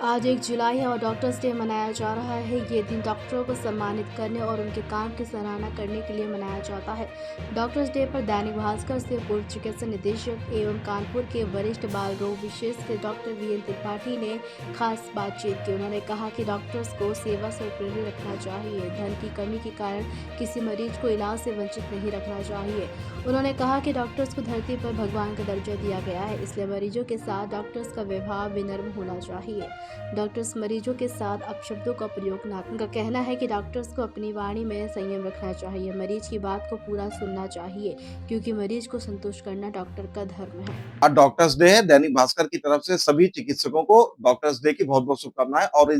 आज 1 जुलाई है और डॉक्टर्स डे मनाया जा रहा है। ये दिन डॉक्टरों को सम्मानित करने और उनके काम की सराहना करने के लिए मनाया जाता है। डॉक्टर्स डे पर दैनिक भास्कर से पूर्व चिकित्सा निदेशक एवं कानपुर के वरिष्ठ बाल रोग विशेषज्ञ डॉक्टर वीएन त्रिपाठी ने खास बातचीत की। उन्होंने कहा कि डॉक्टर्स को सेवा से प्रेरित रखना चाहिए। धन की कमी के कारण किसी मरीज को इलाज से वंचित नहीं रखना चाहिए। उन्होंने कहा कि डॉक्टर्स को धरती पर भगवान का दर्जा दिया गया है, इसलिए मरीजों के साथ डॉक्टर्स का व्यवहार विनम्र होना चाहिए। डॉक्टर्स मरीजों के साथ अपशब्दों का प्रयोग ना करें। उनका कहना है कि डॉक्टर्स को अपनी वाणी में संयम रखना चाहिए। मरीज की बात को पूरा सुनना चाहिए, क्योंकि मरीज को संतुष्ट करना डॉक्टर का धर्म है। आज डॉक्टर्स डे है। दैनिक भास्कर की तरफ से सभी चिकित्सकों को डॉक्टर्स डे की बहुत-बहुत शुभकामनाएं। और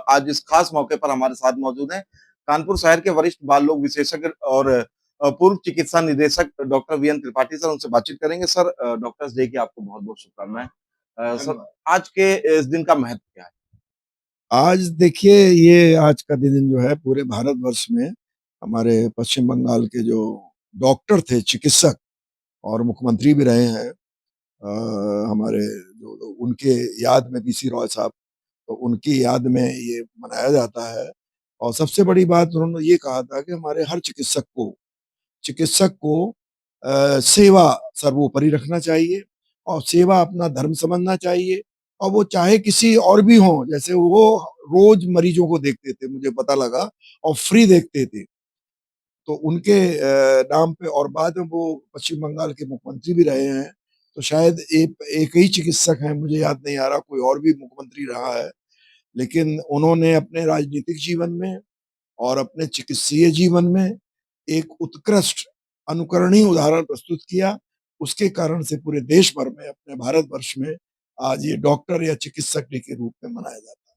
आज इस खास मौके पर हमारे साथ मौजूद हैं कानपुर शहर के वरिष्ठ बाल रोग विशेषज्ञ और पूर्व चिकित्सा निदेशक डॉक्टर वीएन त्रिपाठी सर। उनसे बातचीत करेंगे। सर, डॉक्टर्स डे की आपको बहुत-बहुत शुभकामनाएं। सर, धन्यवाद। आज के इस दिन का महत्व क्या है? आज देखिए, ये आज का दिन जो है पूरे भारतवर्ष में हमारे पश्चिम बंगाल के जो डॉक्टर थे, चिकित्सक और मुख्यमंत्री भी रहे हैं, हमारे जो उनके याद में पीसी रॉय साहब, तो उनकी याद में ये मनाया जाता है। और सबसे बड़ी बात उन्होंने ये कहा था कि हमारे हर चिकित्सक को सेवा सर्वोपरि रखना चाहिए और सेवा अपना धर्म समझना चाहिए। और वो चाहे किसी और भी हों, जैसे वो रोज मरीजों को देखते थे, मुझे पता लगा, और फ्री देखते थे। तो उनके नाम पे, और बाद में वो पश्चिम बंगाल के मुख्यमंत्री भी रहे हैं। तो शायद एक ही चिकित्सक हैं, मुझे याद नहीं आ रहा, कोई और भी मुख्यमंत्री रहा है। लेकिन उन्होंने अपने राजनीतिक जीवन में और अपने चिकित्सीय जीवन में एक उत्कृष्ट अनुकरणीय उदाहरण प्रस्तुत किया। उसके कारण से पूरे देश भर में, अपने भारतवर्ष में आज ये डॉक्टर या चिकित्सक डे के रूप में मनाया जाता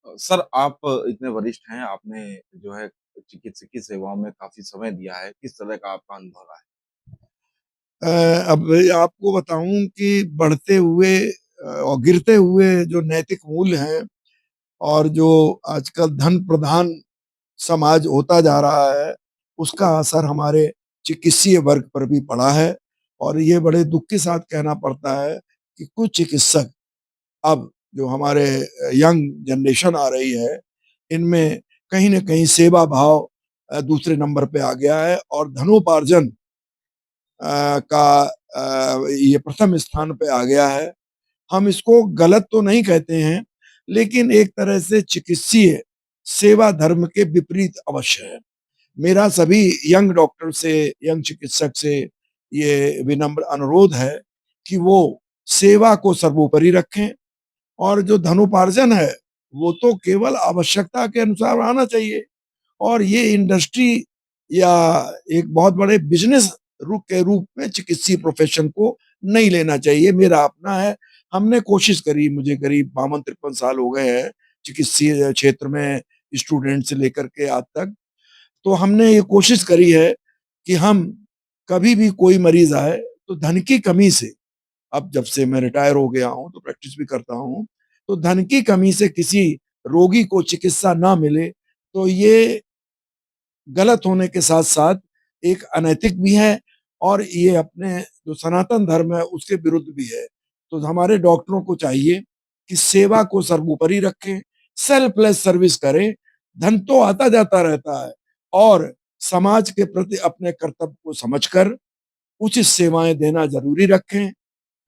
है। सर, आप इतने वरिष्ठ हैं, आपने जो है चिकित्सकीय सेवाओं में काफ़ी समय दिया है। किस तरह का आपका अनुभव रहा है? अब आपको बताऊं कि बढ़ते हुए और गिरते हुए जो नैतिक मूल्य हैं, और जो आजकल धन प्रधान समाज होता जा रहा है, उसका असर हमारे चिकित्सीय वर्ग पर भी पड़ा है। और ये बड़े दुख के साथ कहना पड़ता है कि कुछ चिकित्सक, अब जो हमारे यंग जनरेशन आ रही है, इनमें कहीं न कहीं सेवा भाव दूसरे नंबर पे आ गया है, और धनोपार्जन का ये प्रथम स्थान पे आ गया है। हम इसको गलत तो नहीं कहते हैं, लेकिन एक तरह से चिकित्सीय सेवा धर्म के विपरीत अवश्य है। मेरा सभी यंग डॉक्टर से, यंग चिकित्सक से ये विनम्र अनुरोध है कि वो सेवा को सर्वोपरि रखें, और जो धनोपार्जन है, वो तो केवल आवश्यकता के अनुसार आना चाहिए। और ये इंडस्ट्री या एक बहुत बड़े बिजनेस रूप के रूप में चिकित्सीय प्रोफेशन को नहीं लेना चाहिए। मेरा अपना है, हमने कोशिश करी, मुझे करीब 52-53 साल हो गए हैं चिकित्सीय क्षेत्र में, स्टूडेंट से लेकर के आज तक। तो हमने ये कोशिश करी है कि हम कभी भी कोई मरीज आए तो धन की कमी से, अब जब से मैं रिटायर हो गया हूँ तो प्रैक्टिस भी करता हूँ, तो धन की कमी से किसी रोगी को चिकित्सा ना मिले, तो ये गलत होने के साथ-साथ एक अनैतिक भी है, और ये अपने जो सनातन धर्म है उसके विरुद्ध भी है। तो हमारे डॉक्टरों को चाहिए कि सेवा को सर्वोपरि रखें, सेल्फलेस सर्विस करें। धन तो आता-जाता रहता है, और समाज के प्रति अपने कर्तव्य को समझकर उचित सेवाएँ देना ज़रूरी रखें।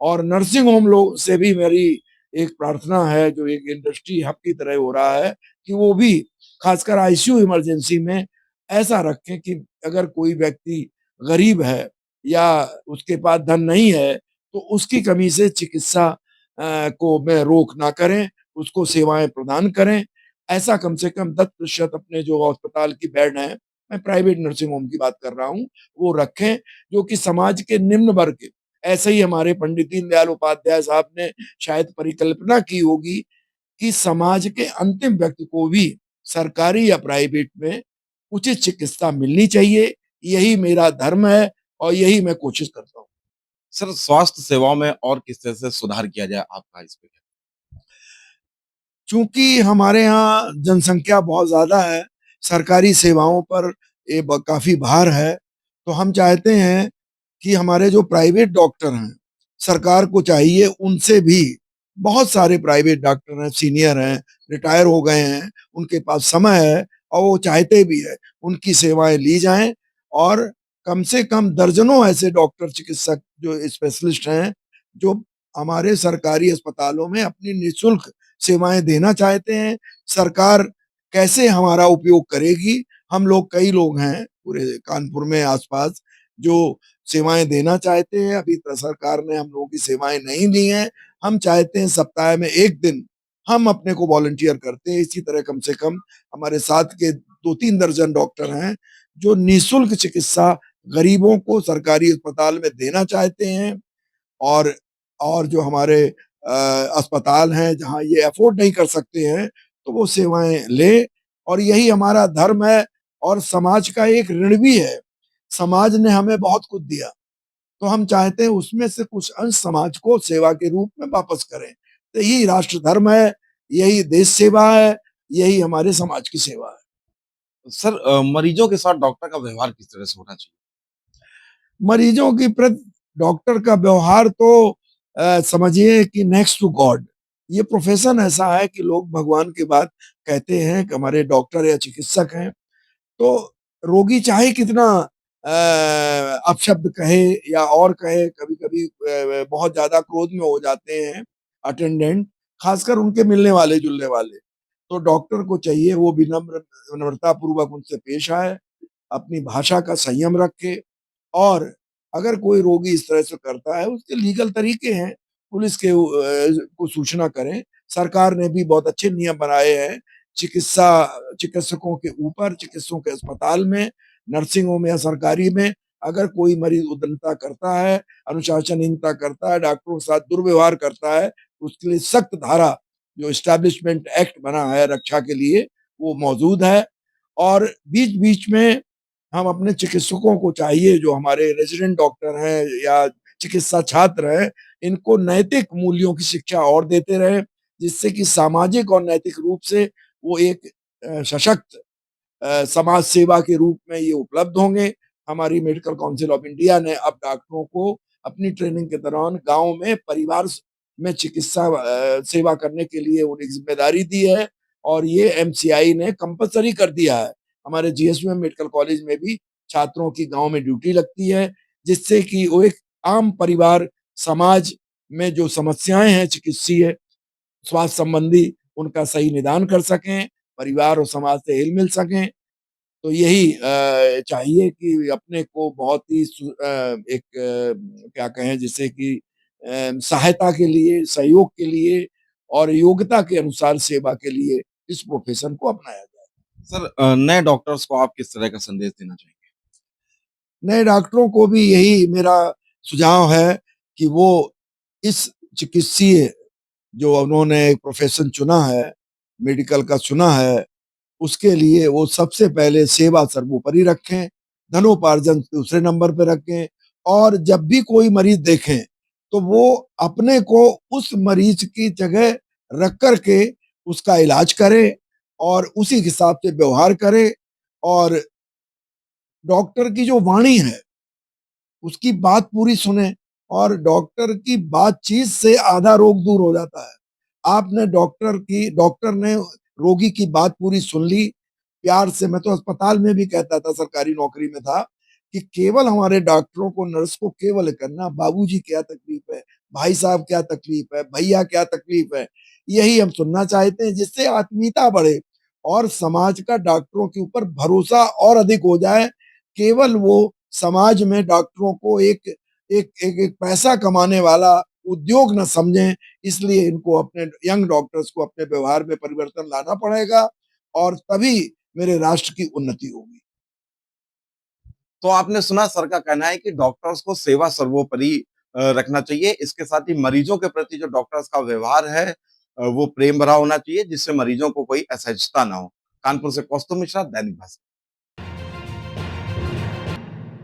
और नर्सिंग होम लोग से भी मेरी एक प्रार्थना है, जो एक इंडस्ट्री हब की तरह हो रहा है, कि वो भी खासकर आईसीयू इमरजेंसी में ऐसा रखें कि अगर कोई व्यक्ति गरीब है या उसके पास धन नहीं है, तो उसकी कमी से चिकित्सा को में रोक ना करें, उसको सेवाएँ प्रदान करें। ऐसा कम से कम 10% अपने जो अस्पताल की बेड हैं, मैं प्राइवेट नर्सिंग होम की बात कर रहा हूँ, वो रखें, जो कि समाज के निम्न वर्ग के, ऐसे ही हमारे पंडित दीनदयाल उपाध्याय साहब ने शायद परिकल्पना की होगी कि समाज के अंतिम व्यक्ति को भी सरकारी या प्राइवेट में उचित चिकित्सा मिलनी चाहिए। यही मेरा धर्म है, और यही मैं कोशिश करता हूँ। सर, स्वास्थ्य सेवाओं में और किस तरह से सुधार किया जाए, आपका इस पे क्या? चूँकि हमारे यहाँ जनसंख्या बहुत ज़्यादा है, सरकारी सेवाओं पर ये काफ़ी भार है, तो हम चाहते हैं कि हमारे जो प्राइवेट डॉक्टर हैं, सरकार को चाहिए उनसे भी बहुत सारे प्राइवेट डॉक्टर हैं, सीनियर हैं, रिटायर हो गए हैं, उनके पास समय है और वो चाहते भी हैं, उनकी सेवाएँ ली जाएँ और कम से कम दर्जनों ऐसे डॉक्टर, चिकित्सक जो स्पेशलिस्ट हैं, जो हमारे सरकारी अस्पतालों में अपनी निःशुल्क सेवाएँ देना चाहते हैं। सरकार कैसे हमारा उपयोग करेगी? हम लोग कई लोग हैं पूरे कानपुर में आस-पास जो सेवाएँ देना चाहते हैं, अभी तक सरकार ने हम लोगों की सेवाएँ नहीं ली हैं। हम चाहते हैं सप्ताह में 1 दिन हम अपने को वॉलंटियर करते हैं। इसी तरह कम से कम हमारे साथ के 2-3 दर्जन डॉक्टर हैं, जो निःशुल्क चिकित्सा गरीबों को सरकारी अस्पताल में देना चाहते हैं और और जो हमारे अस्पताल हैं, जहाँ ये अफ़ोर्ड नहीं कर सकते हैं, तो वो सेवाएँ लें और यही हमारा धर्म है और समाज का एक ऋण भी है। समाज ने हमें बहुत कुछ दिया। तो हम चाहते हैं उसमें से कुछ अंश समाज को सेवा के रूप में वापस करें। तो यही राष्ट्र धर्म है, यही देश सेवा है, यही हमारे समाज की सेवा है। सर मरीजों के साथ डॉक्टर का व्यवहार किस तरह से होना चाहिए? मरीजों की प्रति डॉक्टर का व्यवहार तो समझिए कि नेक्स्ट टू गॉड। ये प्रोफ़ेशन ऐसा है कि लोग भगवान की बात कहते हैं कि हमारे डॉक्टर या चिकित्सक हैं, तो रोगी चाहे कितना अपशब्द कहे या और कहे, कभी-कभी बहुत ज़्यादा क्रोध में हो जाते हैं अटेंडेंट, खासकर उनके मिलने वाले-जुलने वाले। तो डॉक्टर को चाहिए वो विनम्रतापूर्वक उनसे पेश आए, अपनी भाषा का संयम रखे और अगर कोई रोगी इस तरह से करता है, उसके लीगल तरीके हैं, पुलिस के को सूचना करें। सरकार ने भी बहुत अच्छे नियम बनाए हैं, चिकित्सकों के ऊपर, चिकित्सकों के अस्पताल में, नर्सिंग होम या सरकारी में अगर कोई मरीज़ उद्दंडता करता है, अनुशासनहीनता करता है, डॉक्टरों के साथ दुर्व्यवहार करता है, उसके लिए सख्त धारा जो एस्टेब्लिशमेंट एक्ट बना है रक्षा के लिए, वो मौजूद है और बीच-बीच में हम अपने चिकित्सकों को चाहिए जो हमारे रेज़िडेंट डॉक्टर हैं या चिकित्सा छात्र हैं, इनको नैतिक मूल्यों की शिक्षा और देते रहें, जिससे कि सामाजिक और नैतिक रूप से वो एक सशक्त समाज सेवा के रूप में ये उपलब्ध होंगे। हमारी मेडिकल काउंसिल ऑफ इंडिया ने अब डॉक्टरों को अपनी ट्रेनिंग के दौरान गाँव में परिवार में चिकित्सा सेवा करने के लिए उन्हें ज़िम्मेदारी दी है और ये एमसीआई ने कंपल्सरी कर दिया है। हमारे जीएसवीएम मेडिकल कॉलेज में भी छात्रों की गाँव में ड्यूटी लगती है, जिससे कि वो एक आम परिवार, समाज में जो समस्याएँ हैं चिकित्सीय, स्वास्थ्य संबंधी, उनका सही निदान कर सकें, परिवार और समाज से हिल-मिल सकें। तो यही चाहिए कि अपने को बहुत ही एक क्या कहें जिसे कि सहायता के लिए, सहयोग के लिए और योग्यता के अनुसार सेवा के लिए इस प्रोफ़ेशन को अपनाया जाए। सर नए डॉक्टर्स को आप किस तरह का संदेश देना चाहेंगे? नए डॉक्टरों को भी यही मेरा सुझाव है कि वो इस चिकित्सीय जो उन्होंने एक प्रोफ़ेशन चुना है, मेडिकल का चुना है, उसके लिए वो सबसे पहले सेवा सर्वोपरि रखें, धनोपार्जन दूसरे नंबर पे रखें और जब भी कोई मरीज़ देखें, तो वो अपने को उस मरीज़ की जगह रख कर के उसका इलाज करें और उसी हिसाब से व्यवहार करें और डॉक्टर की जो वाणी है उसकी बात पूरी सुने और डॉक्टर की बातचीत से आधा रोग दूर हो जाता है। आपने डॉक्टर ने रोगी की बात पूरी सुन ली, प्यार से मैं तो अस्पताल में भी कहता था सरकारी नौकरी में था, कि केवल हमारे डॉक्टरों को, नर्स को केवल करना बाबूजी क्या तकलीफ है, भाई साहब क्या तकलीफ है, भैया क्या तकलीफ है, यही हम सुनना चाहते हैं जिससे आत्मीयता बढ़े और समाज का डॉक्टरों के ऊपर भरोसा और अधिक हो जाए। केवल वो समाज में डॉक्टरों को एक पैसा कमाने वाला उद्योग ना समझें, इसलिए इनको अपने यंग डॉक्टर्स को अपने व्यवहार में परिवर्तन लाना पड़ेगा और तभी मेरे राष्ट्र की उन्नति होगी। तो आपने सुना सर का कहना है कि डॉक्टर्स को सेवा सर्वोपरि रखना चाहिए। इसके साथ ही मरीजों के प्रति जो डॉक्टर्स का व्यवहार है वो प्रेम भरा होना चाहिए जिससे मरीजों को कोई असहजता ना हो। कानपुर से कौस्तुभ मिश्रा, दैनिक भास्कर।